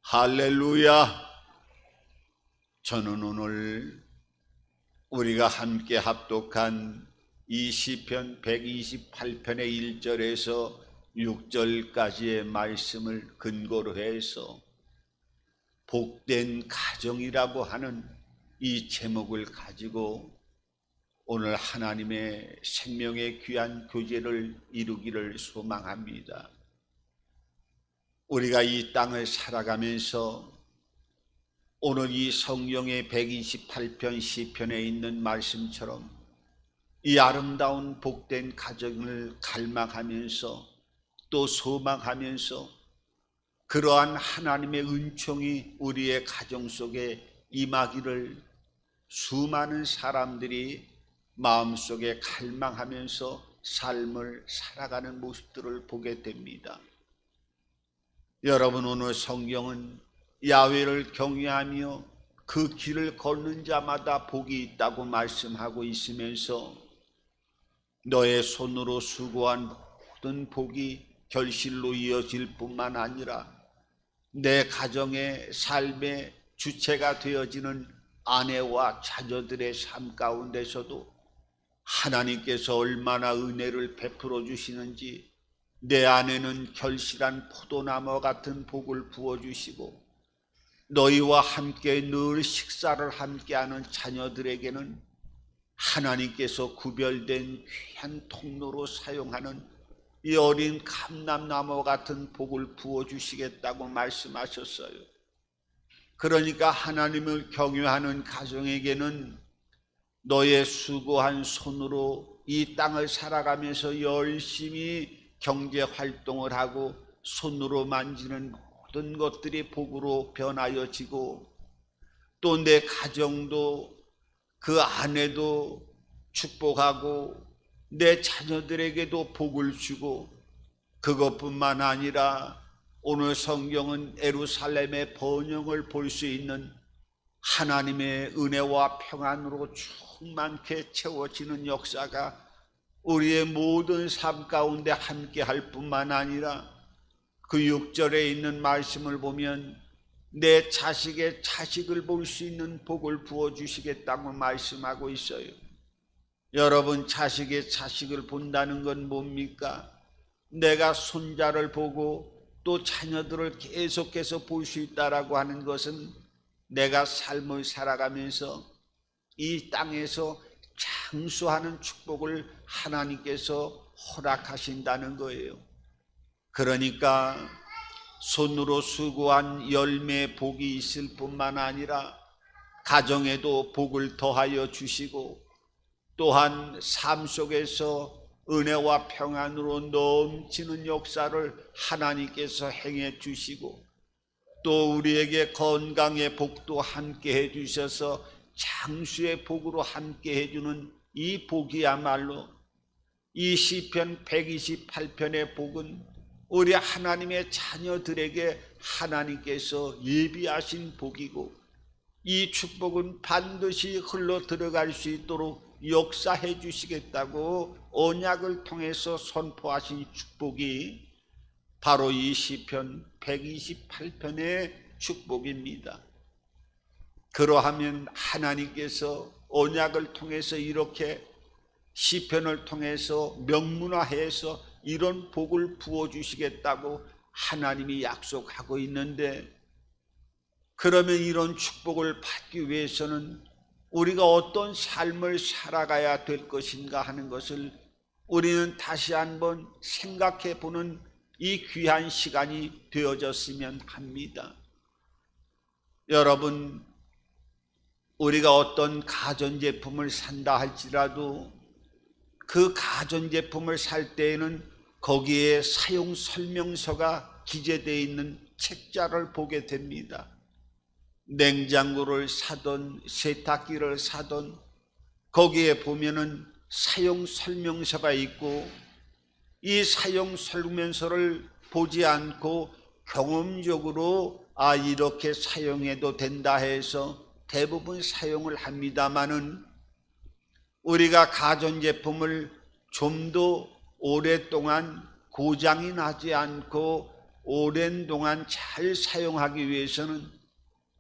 할렐루야! 저는 오늘 우리가 함께 합독한 이 시편 128편의 1절에서 6절까지의 말씀을 근거로 해서 복된 가정이라고 하는 이 제목을 가지고 오늘 하나님의 생명의 귀한 교제를 이루기를 소망합니다. 우리가 이 땅을 살아가면서 오늘 이 성경의 128편 시편에 있는 말씀처럼 이 아름다운 복된 가정을 갈망하면서 또 소망하면서 그러한 하나님의 은총이 우리의 가정 속에 임하기를 수많은 사람들이 마음속에 갈망하면서 삶을 살아가는 모습들을 보게 됩니다. 여러분, 오늘 성경은 야훼를 경외하며 그 길을 걷는 자마다 복이 있다고 말씀하고 있으면서 너의 손으로 수고한 모든 복이 결실로 이어질 뿐만 아니라 내 가정의 삶의 주체가 되어지는 아내와 자녀들의 삶 가운데서도 하나님께서 얼마나 은혜를 베풀어 주시는지 내 안에는 결실한 포도나무 같은 복을 부어주시고 너희와 함께 늘 식사를 함께하는 자녀들에게는 하나님께서 구별된 귀한 통로로 사용하는 이 어린 감람나무 같은 복을 부어주시겠다고 말씀하셨어요. 그러니까 하나님을 경외하는 가정에게는 너의 수고한 손으로 이 땅을 살아가면서 열심히 경제 활동을 하고 손으로 만지는 모든 것들이 복으로 변하여지고 또 내 가정도 그 아내도 축복하고 내 자녀들에게도 복을 주고 그것뿐만 아니라 오늘 성경은 예루살렘의 번영을 볼 수 있는 하나님의 은혜와 평안으로 충만케 채워지는 역사가 우리의 모든 삶 가운데 함께 할 뿐만 아니라 그 6절에 있는 말씀을 보면 내 자식의 자식을 볼 수 있는 복을 부어주시겠다고 말씀하고 있어요. 여러분, 자식의 자식을 본다는 건 뭡니까? 내가 손자를 보고 또 자녀들을 계속해서 볼 수 있다라고 하는 것은 내가 삶을 살아가면서 이 땅에서 장수하는 축복을 하나님께서 허락하신다는 거예요. 그러니까 손으로 수고한 열매의 복이 있을 뿐만 아니라 가정에도 복을 더하여 주시고 또한 삶 속에서 은혜와 평안으로 넘치는 역사를 하나님께서 행해 주시고 또 우리에게 건강의 복도 함께 해 주셔서 장수의 복으로 함께 해주는 이 복이야말로 이 시편 128편의 복은 우리 하나님의 자녀들에게 하나님께서 예비하신 복이고 이 축복은 반드시 흘러 들어갈 수 있도록 역사해 주시겠다고 언약을 통해서 선포하신 축복이 바로 이 시편 128편의 축복입니다. 그러하면 하나님께서 언약을 통해서 이렇게 시편을 통해서 명문화해서 이런 복을 부어주시겠다고 하나님이 약속하고 있는데, 그러면 이런 축복을 받기 위해서는 우리가 어떤 삶을 살아가야 될 것인가 하는 것을 우리는 다시 한번 생각해 보는 이 귀한 시간이 되어졌으면 합니다. 여러분, 우리가 어떤 가전제품을 산다 할지라도 그 가전제품을 살 때에는 거기에 사용 설명서가 기재되어 있는 책자를 보게 됩니다. 냉장고를 사던 세탁기를 사던 거기에 보면은 사용 설명서가 있고 이 사용 설명서를 보지 않고 경험적으로 이렇게 사용해도 된다 해서 대부분 사용을 합니다마는 우리가 가전제품을 좀 더 오랫동안 고장이 나지 않고 오랜 동안 잘 사용하기 위해서는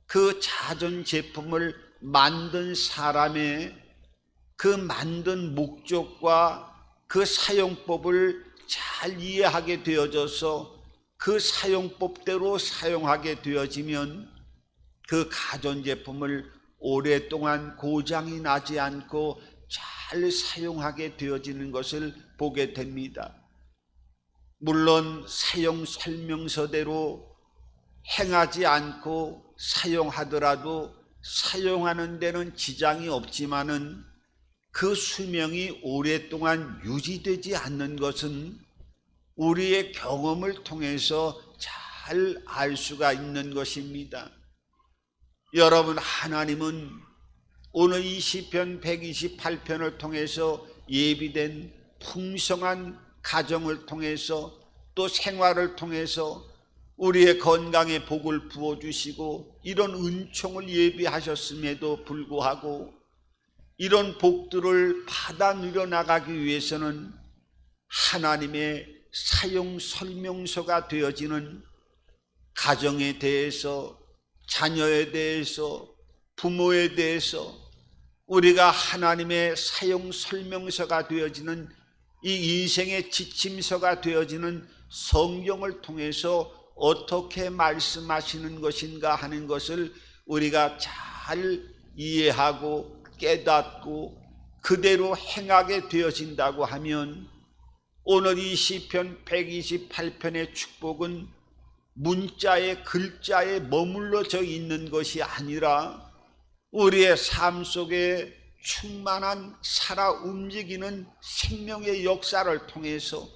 그 가전제품을 만든 사람의 그 만든 목적과 그 사용법을 잘 이해하게 되어져서 그 사용법대로 사용하게 되어지면 그 가전제품을 오랫동안 고장이 나지 않고 잘 사용하게 되어지는 것을 보게 됩니다. 물론 사용 설명서대로 행하지 않고 사용하더라도 사용하는 데는 지장이 없지만은 그 수명이 오랫동안 유지되지 않는 것은 우리의 경험을 통해서 잘 알 수가 있는 것입니다. 여러분, 하나님은 오늘 이 시편 128편을 통해서 예비된 풍성한 가정을 통해서 또 생활을 통해서 우리의 건강에 복을 부어주시고 이런 은총을 예비하셨음에도 불구하고 이런 복들을 받아 누려나가기 위해서는 하나님의 사용 설명서가 되어지는 가정에 대해서, 자녀에 대해서, 부모에 대해서 우리가 하나님의 사용 설명서가 되어지는 이 인생의 지침서가 되어지는 성경을 통해서 어떻게 말씀하시는 것인가 하는 것을 우리가 잘 이해하고 깨닫고 그대로 행하게 되어진다고 하면 오늘 이 시편 128편의 축복은 문자의 글자에 머물러져 있는 것이 아니라 우리의 삶 속에 충만한 살아 움직이는 생명의 역사를 통해서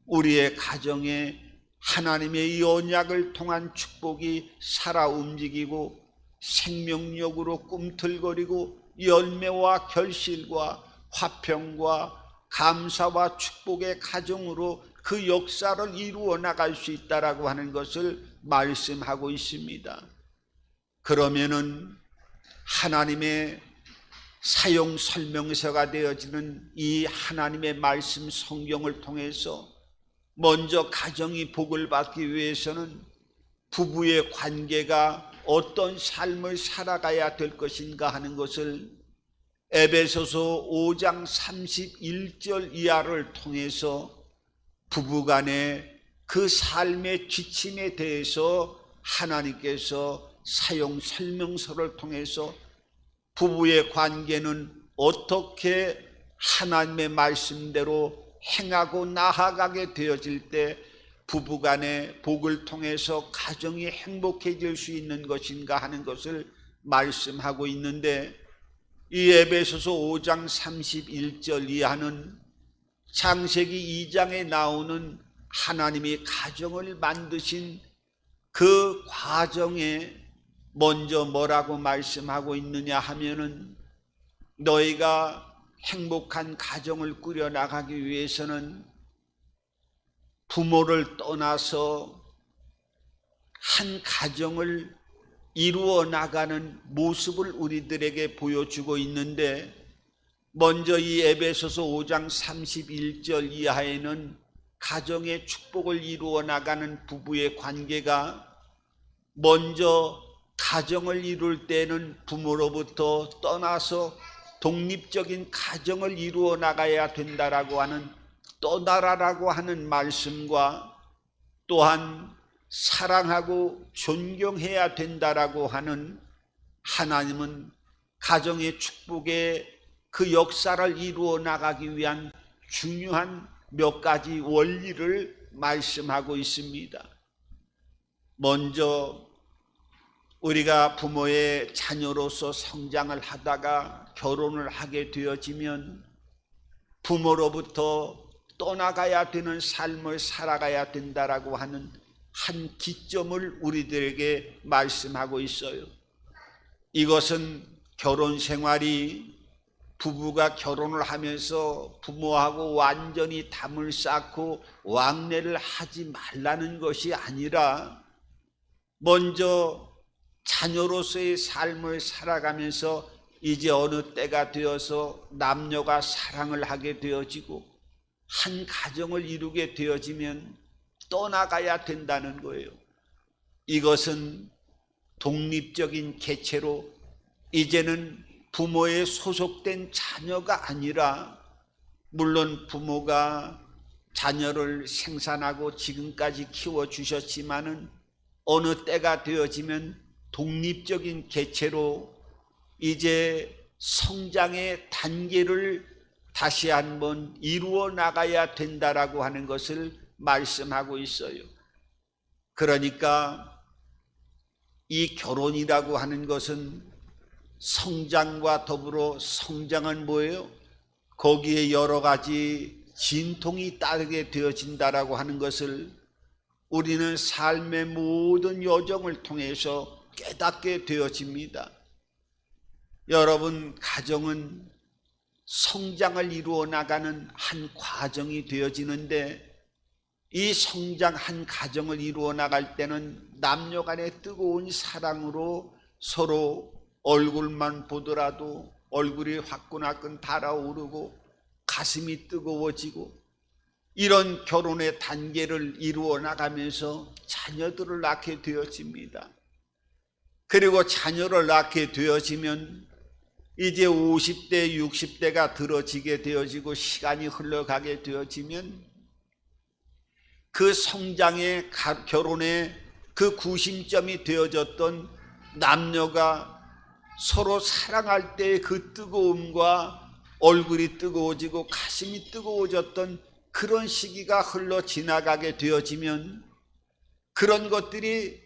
우리의 가정에 하나님의 이 언약을 통한 축복이 살아 움직이고 생명력으로 꿈틀거리고 열매와 결실과 화평과 감사와 축복의 가정으로 그 역사를 이루어 나갈 수 있다라고 하는 것을 말씀하고 있습니다. 그러면은 하나님의 사용 설명서가 되어지는 이 하나님의 말씀 성경을 통해서 먼저 가정이 복을 받기 위해서는 부부의 관계가 어떤 삶을 살아가야 될 것인가 하는 것을 에베소서 5장 31절 이하를 통해서 부부간의 그 삶의 지침에 대해서 하나님께서 사용 설명서를 통해서 부부의 관계는 어떻게 하나님의 말씀대로 행하고 나아가게 되어질 때 부부간의 복을 통해서 가정이 행복해질 수 있는 것인가 하는 것을 말씀하고 있는데, 이 에베소서 5장 31절 이하는 창세기 2장에 나오는 하나님이 가정을 만드신 그 과정에 먼저 뭐라고 말씀하고 있느냐 하면은 너희가 행복한 가정을 꾸려나가기 위해서는 부모를 떠나서 한 가정을 이루어 나가는 모습을 우리들에게 보여주고 있는데, 먼저 이 에베소서 5장 31절 이하에는 가정의 축복을 이루어 나가는 부부의 관계가 먼저 가정을 이룰 때는 부모로부터 떠나서 독립적인 가정을 이루어 나가야 된다라고 하는 떠나라라고 하는 말씀과 또한 사랑하고 존경해야 된다라고 하는, 하나님은 가정의 축복의 그 역사를 이루어 나가기 위한 중요한 몇 가지 원리를 말씀하고 있습니다. 먼저 우리가 부모의 자녀로서 성장을 하다가 결혼을 하게 되어지면 부모로부터 떠나가야 되는 삶을 살아가야 된다라고 하는 한 기점을 우리들에게 말씀하고 있어요. 이것은 결혼 생활이 부부가 결혼을 하면서 부모하고 완전히 담을 쌓고 왕래를 하지 말라는 것이 아니라 먼저 자녀로서의 삶을 살아가면서 이제 어느 때가 되어서 남녀가 사랑을 하게 되어지고 한 가정을 이루게 되어지면 떠나가야 된다는 거예요. 이것은 독립적인 개체로 이제는 부모에 소속된 자녀가 아니라, 물론 부모가 자녀를 생산하고 지금까지 키워주셨지만은 어느 때가 되어지면 독립적인 개체로 이제 성장의 단계를 다시 한번 이루어 나가야 된다라고 하는 것을 말씀하고 있어요. 그러니까 이 결혼이라고 하는 것은 성장과 더불어, 성장은 뭐예요? 거기에 여러 가지 진통이 따르게 되어진다라고 하는 것을 우리는 삶의 모든 여정을 통해서 깨닫게 되어집니다. 여러분, 가정은 성장을 이루어 나가는 한 과정이 되어지는데, 이 성장 한 가정을 이루어 나갈 때는 남녀 간의 뜨거운 사랑으로 서로 얼굴만 보더라도 얼굴이 화끈화끈 달아오르고 가슴이 뜨거워지고, 이런 결혼의 단계를 이루어 나가면서 자녀들을 낳게 되어집니다. 그리고 자녀를 낳게 되어지면 이제 50대, 60대가 들어지게 되어지고 시간이 흘러가게 되어지면 그 성장의 결혼의 그 구심점이 되어졌던 남녀가 서로 사랑할 때의 그 뜨거움과 얼굴이 뜨거워지고 가슴이 뜨거워졌던 그런 시기가 흘러 지나가게 되어지면, 그런 것들이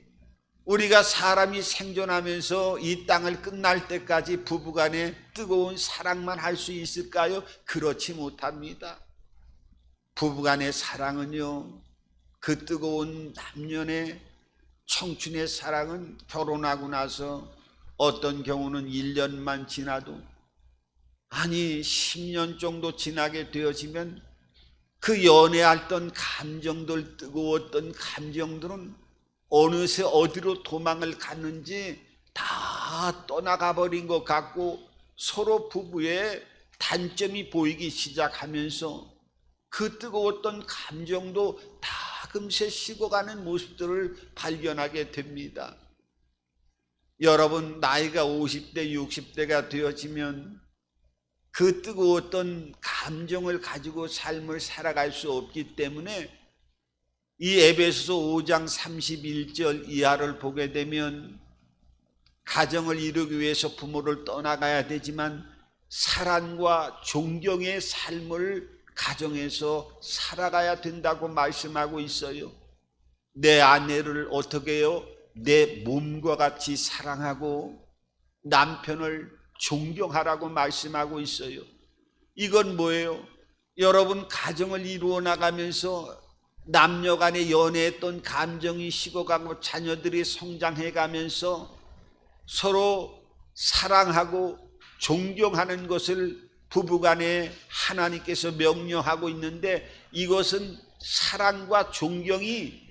우리가 사람이 생존하면서 이 땅을 끝날 때까지 부부간의 뜨거운 사랑만 할 수 있을까요? 그렇지 못합니다. 부부간의 사랑은요, 그 뜨거운 남녀의 청춘의 사랑은 결혼하고 나서 어떤 경우는 1년만 지나도, 아니 10년 정도 지나게 되어지면 그 연애했던 감정들, 뜨거웠던 감정들은 어느새 어디로 도망을 갔는지 다 떠나가 버린 것 같고, 서로 부부의 단점이 보이기 시작하면서 그 뜨거웠던 감정도 다 금세 식어가는 모습들을 발견하게 됩니다. 여러분, 나이가 50대, 60대가 되어지면 그 뜨거웠던 감정을 가지고 삶을 살아갈 수 없기 때문에 이 에베소서 5장 31절 이하를 보게 되면, 가정을 이루기 위해서 부모를 떠나가야 되지만 사랑과 존경의 삶을 가정에서 살아가야 된다고 말씀하고 있어요. 내 아내를 어떻게 해요? 내 몸과 같이 사랑하고 남편을 존경하라고 말씀하고 있어요. 이건 뭐예요? 여러분, 가정을 이루어 나가면서 남녀 간에 연애했던 감정이 식어가고 자녀들이 성장해 가면서 서로 사랑하고 존경하는 것을 부부간에 하나님께서 명령하고 있는데, 이것은 사랑과 존경이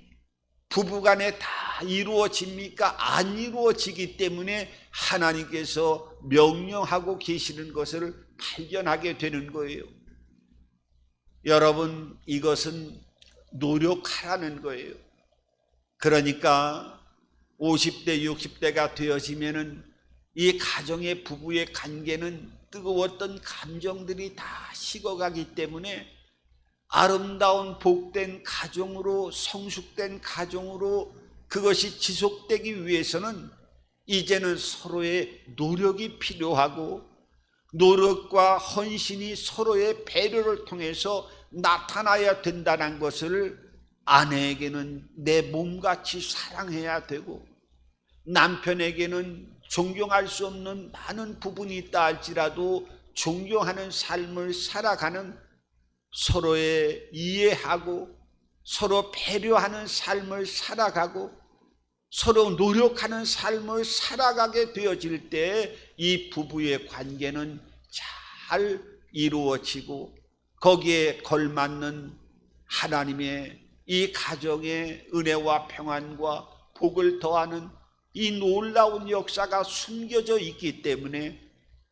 부부간에 다 이루어집니까? 안 이루어지기 때문에 하나님께서 명령하고 계시는 것을 발견하게 되는 거예요. 여러분, 이것은 노력하라는 거예요. 그러니까 50대, 60대가 되어지면은 이 가정의 부부의 관계는 뜨거웠던 감정들이 다 식어가기 때문에 아름다운 복된 가정으로, 성숙된 가정으로 그것이 지속되기 위해서는 이제는 서로의 노력이 필요하고, 노력과 헌신이 서로의 배려를 통해서 나타나야 된다는 것을 아내에게는 내 몸같이 사랑해야 되고, 남편에게는 존경할 수 없는 많은 부분이 있다 할지라도 존경하는 삶을 살아가는, 서로의 이해하고 서로 배려하는 삶을 살아가고 서로 노력하는 삶을 살아가게 되어질 때 이 부부의 관계는 잘 이루어지고, 거기에 걸맞는 하나님의 이 가정의 은혜와 평안과 복을 더하는 이 놀라운 역사가 숨겨져 있기 때문에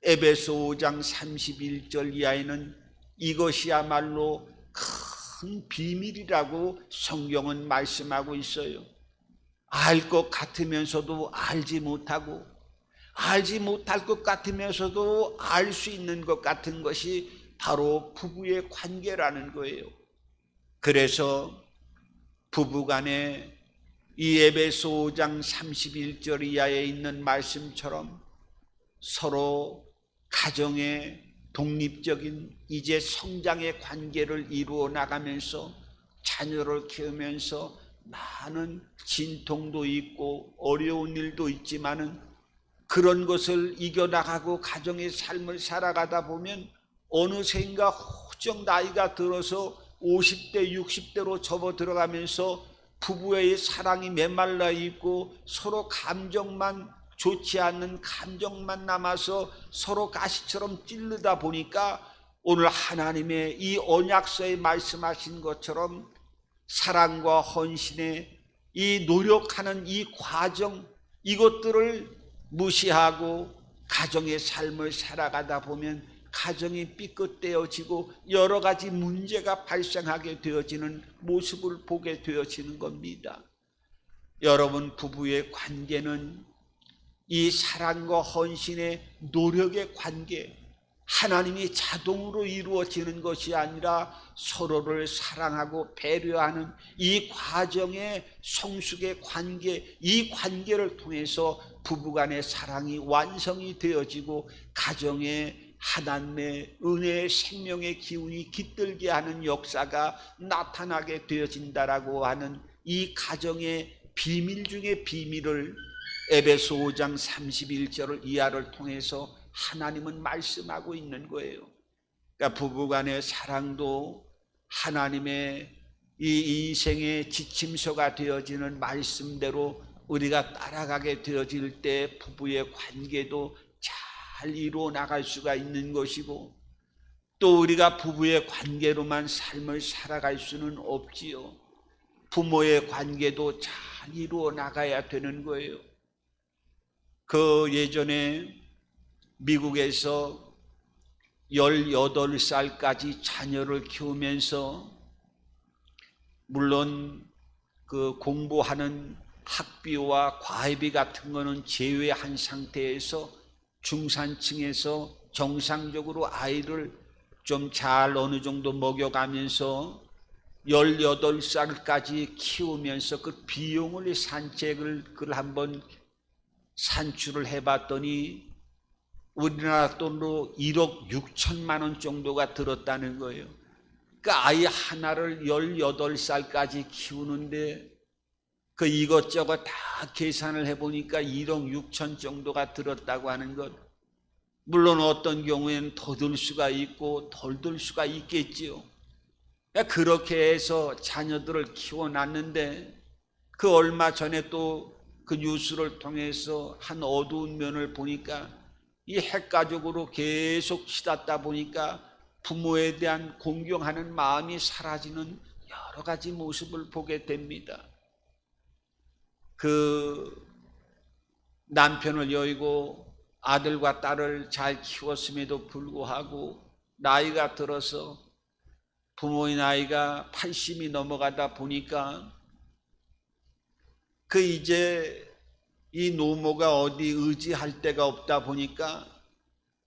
에베소 5장 31절 이하에는 이것이야말로 큰 비밀이라고 성경은 말씀하고 있어요. 알 것 같으면서도 알지 못하고, 알지 못할 것 같으면서도 알 수 있는 것 같은 것이 바로 부부의 관계라는 거예요. 그래서 부부간에 이 에베소 5장 31절 이하에 있는 말씀처럼 서로 가정의 독립적인 이제 성장의 관계를 이루어 나가면서 자녀를 키우면서 많은 진통도 있고 어려운 일도 있지만은 그런 것을 이겨나가고 가정의 삶을 살아가다 보면 어느새인가 호적 나이가 들어서 50대 60대로 접어들어가면서 부부의 사랑이 메말라 있고 서로 감정만 좋지 않는 감정만 남아서 서로 가시처럼 찔르다 보니까 오늘 하나님의 이 언약서에 말씀하신 것처럼 사랑과 헌신의 이 노력하는 이 과정, 이것들을 무시하고 가정의 삶을 살아가다 보면 가정이 삐끗되어지고 여러 가지 문제가 발생하게 되어지는 모습을 보게 되어지는 겁니다. 여러분, 부부의 관계는 이 사랑과 헌신의 노력의 관계, 하나님이 자동으로 이루어지는 것이 아니라 서로를 사랑하고 배려하는 이 과정의 성숙의 관계, 이 관계를 통해서 부부간의 사랑이 완성이 되어지고 가정의 하나님의 은혜의 생명의 기운이 깃들게 하는 역사가 나타나게 되어진다라고 하는 이 가정의 비밀 중의 비밀을 에베소 5장 31절을 이하를 통해서 하나님은 말씀하고 있는 거예요. 그러니까 부부간의 사랑도 하나님의 이 인생의 지침서가 되어지는 말씀대로 우리가 따라가게 되어질 때 부부의 관계도 잘 이루어 나갈 수가 있는 것이고, 또 우리가 부부의 관계로만 삶을 살아갈 수는 없지요. 부모의 관계도 잘 이루어 나가야 되는 거예요. 그 예전에 미국에서 18살까지 자녀를 키우면서 물론 그 공부하는 학비와 과외비 같은 거는 제외한 상태에서 중산층에서 정상적으로 아이를 좀 잘 어느 정도 먹여가면서 18살까지 키우면서 그 비용을 그걸 한번 산출을 해봤더니 우리나라 돈으로 1억 6천만 원 정도가 들었다는 거예요. 그러니까 아이 하나를 18살까지 키우는데 그 이것저것 다 계산을 해보니까 1억 6천 정도가 들었다고 하는 것. 물론 어떤 경우에는 더 들 수가 있고 덜 들 수가 있겠지요. 그렇게 해서 자녀들을 키워놨는데 그 얼마 전에 또 그 뉴스를 통해서 한 어두운 면을 보니까 이 핵가족으로 계속 치닫다 보니까 부모에 대한 공경하는 마음이 사라지는 여러 가지 모습을 보게 됩니다. 그 남편을 여의고 아들과 딸을 잘 키웠음에도 불구하고 나이가 들어서 부모의 나이가 80이 넘어가다 보니까 그 이제 이 노모가 어디 의지할 데가 없다 보니까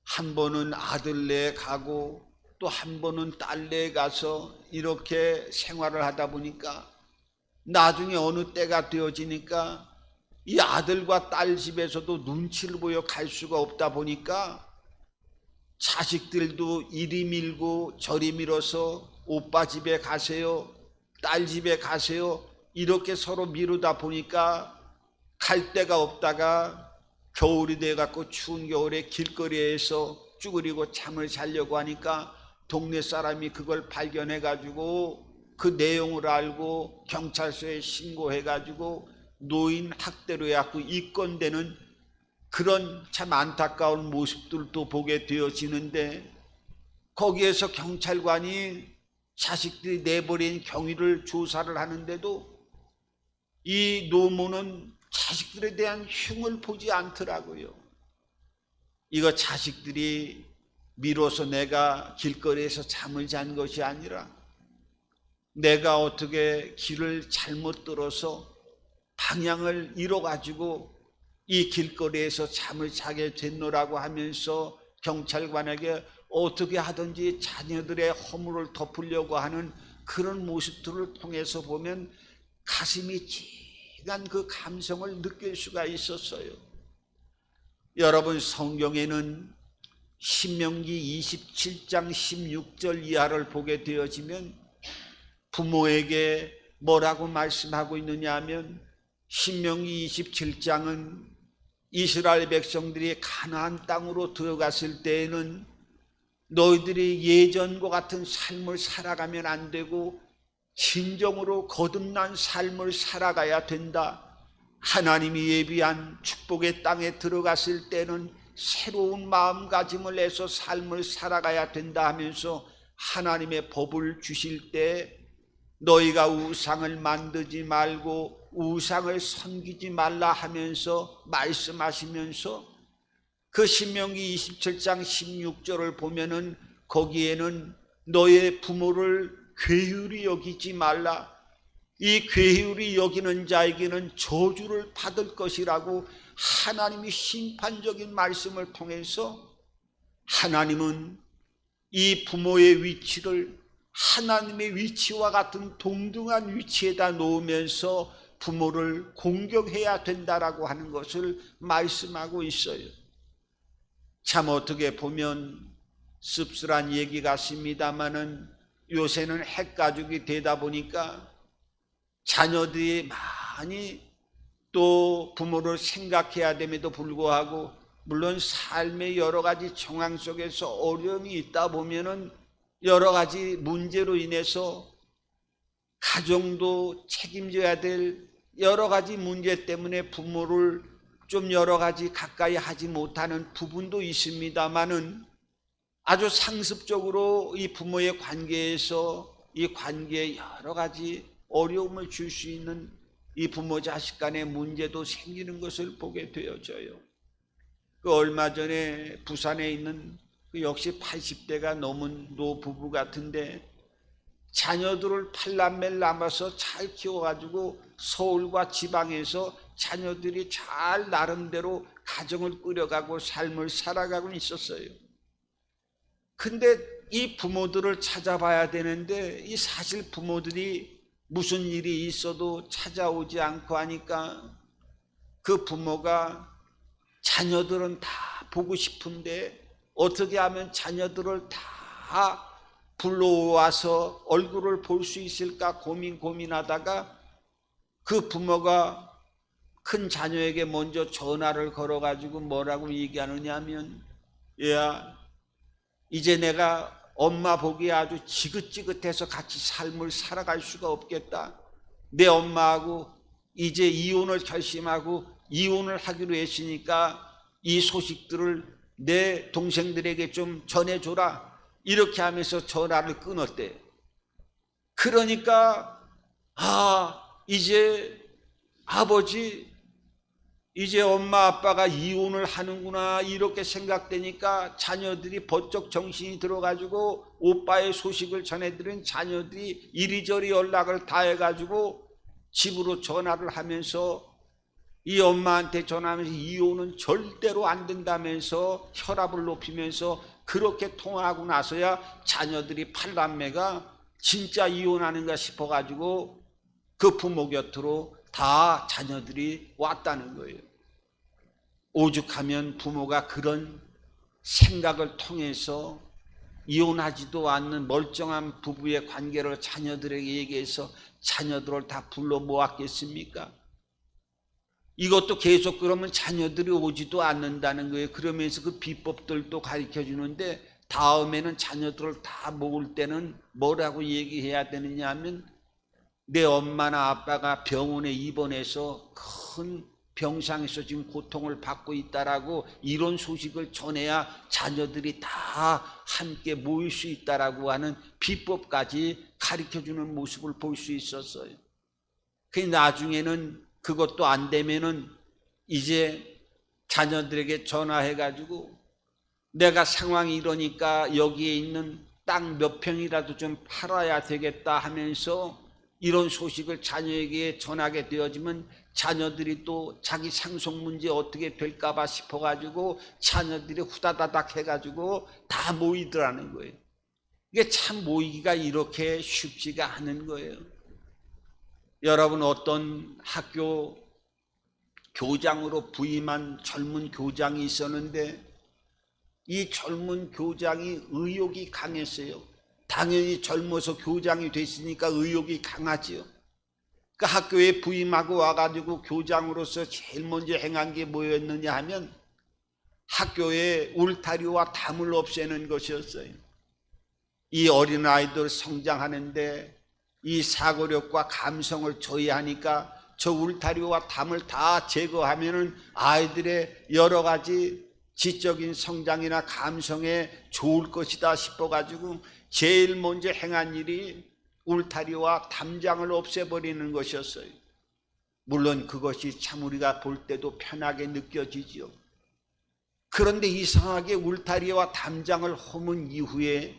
한 번은 아들네에 가고 또 한 번은 딸네에 가서 이렇게 생활을 하다 보니까 나중에 어느 때가 되어지니까 이 아들과 딸 집에서도 눈치를 보여 갈 수가 없다 보니까 자식들도 이리 밀고 저리 밀어서 오빠 집에 가세요, 딸 집에 가세요, 이렇게 서로 미루다 보니까 갈 데가 없다가 겨울이 돼갖고 추운 겨울에 길거리에서 쭈그리고 잠을 자려고 하니까 동네 사람이 그걸 발견해가지고 그 내용을 알고 경찰서에 신고해가지고 노인 학대로 해갖고 입건되는 그런 참 안타까운 모습들도 보게 되어지는데, 거기에서 경찰관이 자식들이 내버린 경위를 조사를 하는데도 이 노모는 자식들에 대한 흉을 보지 않더라고요. 이거 자식들이 미뤄서 내가 길거리에서 잠을 잔 것이 아니라 내가 어떻게 길을 잘못 들어서 방향을 잃어가지고 이 길거리에서 잠을 자게 됐노라고 하면서 경찰관에게 어떻게 하든지 자녀들의 허물을 덮으려고 하는 그런 모습들을 통해서 보면 가슴이 찡한 그 감성을 느낄 수가 있었어요. 여러분, 성경에는 신명기 27장 16절 이하를 보게 되어지면 부모에게 뭐라고 말씀하고 있느냐 하면, 신명기 27장은 이스라엘 백성들이 가나안 땅으로 들어갔을 때에는 너희들이 예전과 같은 삶을 살아가면 안 되고 진정으로 거듭난 삶을 살아가야 된다. 하나님이 예비한 축복의 땅에 들어갔을 때는 새로운 마음가짐을 해서 삶을 살아가야 된다 하면서 하나님의 법을 주실 때 너희가 우상을 만들지 말고 우상을 섬기지 말라 하면서 말씀하시면서 그 신명기 27장 16절을 보면은 거기에는 너의 부모를 괴휼히 여기지 말라, 이 괴휼히 여기는 자에게는 저주를 받을 것이라고 하나님이 심판적인 말씀을 통해서, 하나님은 이 부모의 위치를 하나님의 위치와 같은 동등한 위치에다 놓으면서 부모를 공경해야 된다라고 하는 것을 말씀하고 있어요. 참 어떻게 보면 씁쓸한 얘기 같습니다마는 요새는 핵가족이 되다 보니까 자녀들이 많이 또 부모를 생각해야 됨에도 불구하고, 물론 삶의 여러 가지 정황 속에서 어려움이 있다 보면은 여러 가지 문제로 인해서 가정도 책임져야 될 여러 가지 문제 때문에 부모를 좀 여러 가지 가까이 하지 못하는 부분도 있습니다마는, 아주 상습적으로 이 부모의 관계에서 이 관계에 여러 가지 어려움을 줄 수 있는 이 부모 자식 간의 문제도 생기는 것을 보게 되어져요. 그 얼마 전에 부산에 있는 그 역시 80대가 넘은 노부부 같은데 자녀들을 팔남매를 남아서 잘 키워가지고 서울과 지방에서 자녀들이 잘 나름대로 가정을 꾸려가고 삶을 살아가고 있었어요. 근데 이 부모들을 찾아봐야 되는데 이 사실 부모들이 무슨 일이 있어도 찾아오지 않고 하니까 그 부모가 자녀들은 다 보고 싶은데 어떻게 하면 자녀들을 다 불러와서 얼굴을 볼 수 있을까 고민하다가 그 부모가 큰 자녀에게 먼저 전화를 걸어가지고 뭐라고 얘기하느냐 하면, 얘야, 이제 내가 엄마 보기에 아주 지긋지긋해서 같이 삶을 살아갈 수가 없겠다. 내 엄마하고 이제 이혼을 결심하고 이혼을 하기로 했으니까 이 소식들을 내 동생들에게 좀 전해줘라. 이렇게 하면서 전화를 끊었대. 그러니까 이제 아버지, 이제 엄마 아빠가 이혼을 하는구나 이렇게 생각되니까 자녀들이 번쩍 정신이 들어가지고 오빠의 소식을 전해드린 자녀들이 이리저리 연락을 다 해가지고 집으로 전화를 하면서 이 엄마한테 전화하면서 이혼은 절대로 안 된다면서 혈압을 높이면서 그렇게 통화하고 나서야 자녀들이 팔남매가 진짜 이혼하는가 싶어가지고 그 부모 곁으로 다 자녀들이 왔다는 거예요. 오죽하면 부모가 그런 생각을 통해서 이혼하지도 않는 멀쩡한 부부의 관계를 자녀들에게 얘기해서 자녀들을 다 불러 모았겠습니까? 이것도 계속 그러면 자녀들이 오지도 않는다는 거예요. 그러면서 그 비법들도 가르쳐 주는데 다음에는 자녀들을 다 모을 때는 뭐라고 얘기해야 되느냐 하면, 내 엄마나 아빠가 병원에 입원해서 큰 병상에서 지금 고통을 받고 있다라고 이런 소식을 전해야 자녀들이 다 함께 모일 수 있다라고 하는 비법까지 가르쳐주는 모습을 볼 수 있었어요. 그 나중에는 그것도 안 되면은 이제 자녀들에게 전화해가지고 내가 상황이 이러니까 여기에 있는 땅 몇 평이라도 좀 팔아야 되겠다 하면서 이런 소식을 자녀에게 전하게 되어지면 자녀들이 또 자기 상속 문제 어떻게 될까 봐 싶어가지고 자녀들이 후다다닥 해가지고 다 모이더라는 거예요. 이게 참 모이기가 이렇게 쉽지가 않은 거예요. 여러분, 어떤 학교 교장으로 부임한 젊은 교장이 있었는데 이 젊은 교장이 의욕이 강했어요. 당연히 젊어서 교장이 됐으니까 의욕이 강하지요. 그 학교에 부임하고 와가지고 교장으로서 제일 먼저 행한 게 뭐였느냐 하면 학교에 울타리와 담을 없애는 것이었어요. 이 어린아이들 성장하는데 이 사고력과 감성을 저해하니까 저 울타리와 담을 다 제거하면은 아이들의 여러 가지 지적인 성장이나 감성에 좋을 것이다 싶어가지고 제일 먼저 행한 일이 울타리와 담장을 없애버리는 것이었어요. 물론 그것이 참 우리가 볼 때도 편하게 느껴지지요. 그런데 이상하게 울타리와 담장을 허문 이후에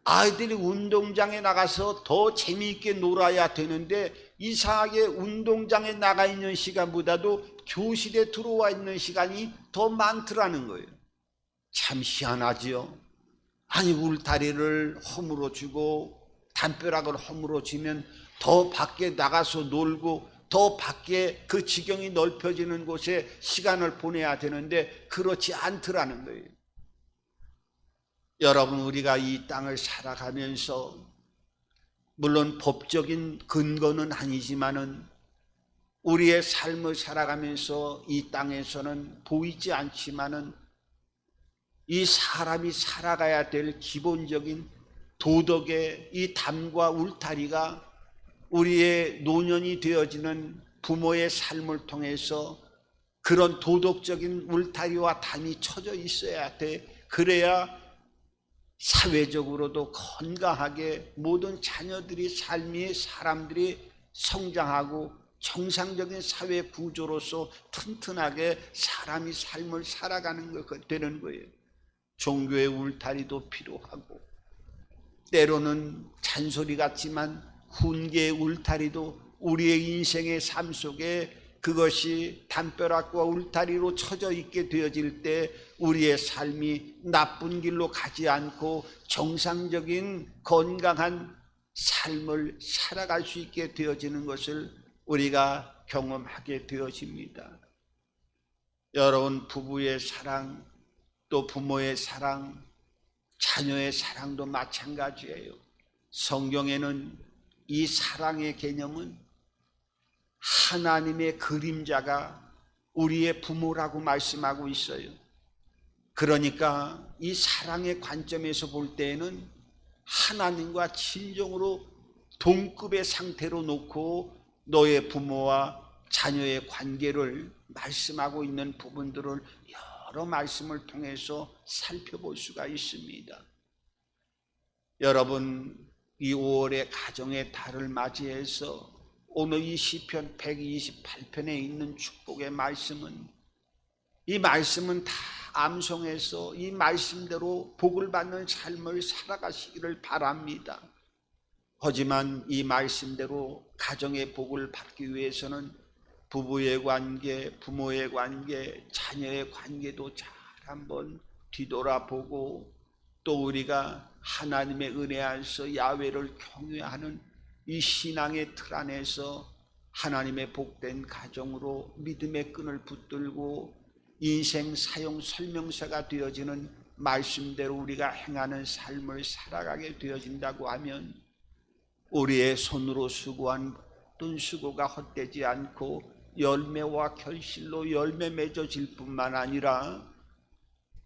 아이들이 운동장에 나가서 더 재미있게 놀아야 되는데 이상하게 운동장에 나가 있는 시간보다도 교실에 들어와 있는 시간이 더 많더라는 거예요. 참 희한하지요. 아니, 울타리를 허물어 주고 담벼락을 허물어 주면 더 밖에 나가서 놀고 더 밖에 그 지경이 넓혀지는 곳에 시간을 보내야 되는데 그렇지 않더라는 거예요. 여러분, 우리가 이 땅을 살아가면서 물론 법적인 근거는 아니지만은 우리의 삶을 살아가면서 이 땅에서는 보이지 않지만은 이 사람이 살아가야 될 기본적인 도덕의 이 담과 울타리가 우리의 노년이 되어지는 부모의 삶을 통해서 그런 도덕적인 울타리와 담이 쳐져 있어야 돼. 그래야 사회적으로도 건강하게 모든 자녀들이 삶이 사람들이 성장하고 정상적인 사회 구조로서 튼튼하게 사람이 삶을 살아가는 것 되는 거예요. 종교의 울타리도 필요하고 때로는 잔소리 같지만 훈계의 울타리도 우리의 인생의 삶 속에 그것이 담벼락과 울타리로 쳐져 있게 되어질 때 우리의 삶이 나쁜 길로 가지 않고 정상적인 건강한 삶을 살아갈 수 있게 되어지는 것을 우리가 경험하게 되어집니다. 여러분, 부부의 사랑, 또 부모의 사랑, 자녀의 사랑도 마찬가지예요. 성경에는 이 사랑의 개념은 하나님의 그림자가 우리의 부모라고 말씀하고 있어요. 그러니까 이 사랑의 관점에서 볼 때에는 하나님과 진정으로 동급의 상태로 놓고 너의 부모와 자녀의 관계를 말씀하고 있는 부분들을 여러 말씀을 통해서 살펴볼 수가 있습니다. 여러분, 이 5월의 가정의 달을 맞이해서 오늘 이 시편 128편에 있는 축복의 말씀은 이 말씀은 다 암송해서 이 말씀대로 복을 받는 삶을 살아가시기를 바랍니다. 하지만 이 말씀대로 가정의 복을 받기 위해서는 부부의 관계, 부모의 관계, 자녀의 관계도 잘 한번 뒤돌아보고 또 우리가 하나님의 은혜 안에서 야훼를 경외하는 이 신앙의 틀 안에서 하나님의 복된 가정으로 믿음의 끈을 붙들고 인생 사용 설명서가 되어지는 말씀대로 우리가 행하는 삶을 살아가게 되어진다고 하면 우리의 손으로 수고한 모든 수고가 헛되지 않고 열매와 결실로 열매 맺어질 뿐만 아니라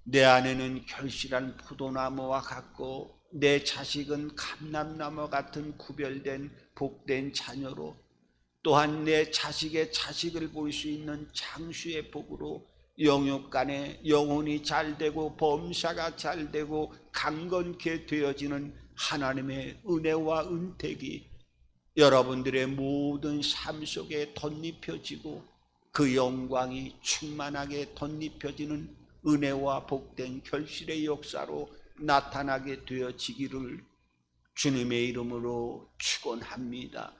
내 안에는 결실한 포도나무와 같고 내 자식은 감람나무 같은 구별된 복된 자녀로 또한 내 자식의 자식을 볼 수 있는 장수의 복으로 영육간에 영혼이 잘되고 범사가 잘되고 강건케 되어지는 하나님의 은혜와 은택이 여러분들의 모든 삶 속에 덧입혀지고 그 영광이 충만하게 덧입혀지는 은혜와 복된 결실의 역사로 나타나게 되어지기를 주님의 이름으로 축원합니다.